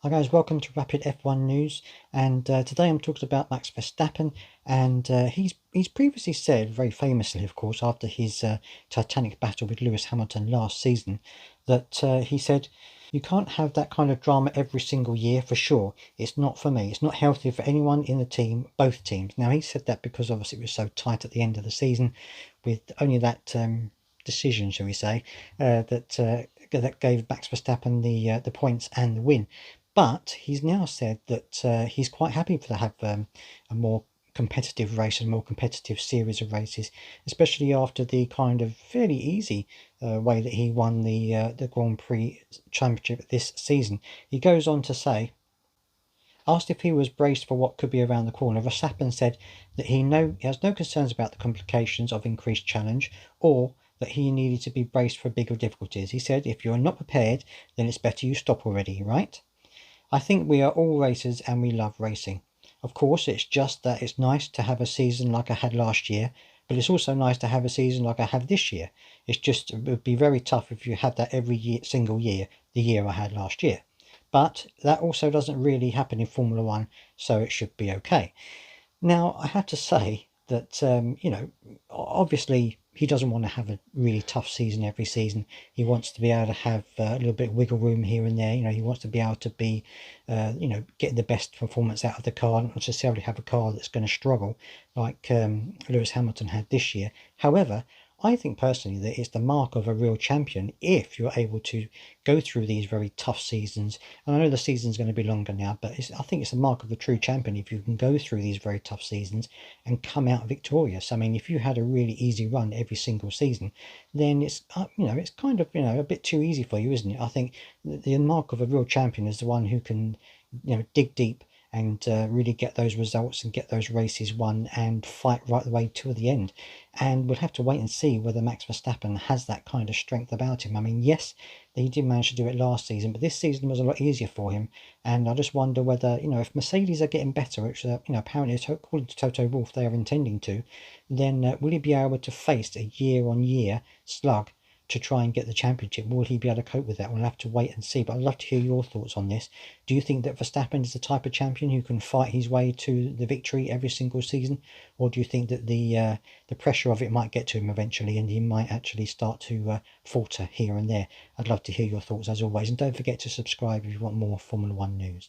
Hi guys, welcome to Rapid F1 News, and today I'm talking about Max Verstappen, and he's previously said, very famously of course, after his titanic battle with Lewis Hamilton last season, that he said, "You can't have that kind of drama every single year for sure. It's not for me. It's not healthy for anyone in the team, both teams." Now he said that because obviously it was so tight at the end of the season, with only that decision, shall we say, that gave Max Verstappen the points and the win. But he's now said that he's quite happy to have a more competitive race, a more competitive series of races, especially after the kind of fairly easy way that he won the Grand Prix Championship this season. He goes on to say, asked if he was braced for what could be around the corner, Verstappen said that he has no concerns about the complications of increased challenge, or that he needed to be braced for bigger difficulties. He said, "If you're not prepared, then it's better you stop already, right? I think we are all racers and we love racing. Of course, it's just that it's nice to have a season like I had last year, but it's also nice to have a season like I have this year. It would be very tough if you had that every year, single year, the year I had last year. But that also doesn't really happen in Formula One, so it should be okay." Now, I have to say that, obviously he doesn't want to have a really tough season every season. He wants to be able to have a little bit of wiggle room here and there. He wants to be able to be, getting the best performance out of the car, not necessarily have a car that's going to struggle like Lewis Hamilton had this year. However, I think personally that it's the mark of a real champion if you're able to go through these very tough seasons. And I know the season's going to be longer now, but I think it's the mark of a true champion if you can go through these very tough seasons and come out victorious. I mean, if you had a really easy run every single season, then it's kind of a bit too easy for you, isn't it? I think the mark of a real champion is the one who can dig deep and really get those results and get those races won and fight right the way to the end. And we'll have to wait and see whether Max Verstappen has that kind of strength about him. I mean, yes, he did manage to do it last season, but this season was a lot easier for him. And I just wonder whether, if Mercedes are getting better, which, apparently, according to Toto Wolff, they are intending to, then will he be able to face a year-on-year slug to try and get the championship? Will he be able to cope with that? We'll have to wait and see. But I'd love to hear your thoughts on this. Do you think that Verstappen is the type of champion who can fight his way to the victory every single season, or do you think that the pressure of it might get to him eventually, and he might actually start to falter here and there? I'd love to hear your thoughts as always, and don't forget to subscribe if you want more Formula One news.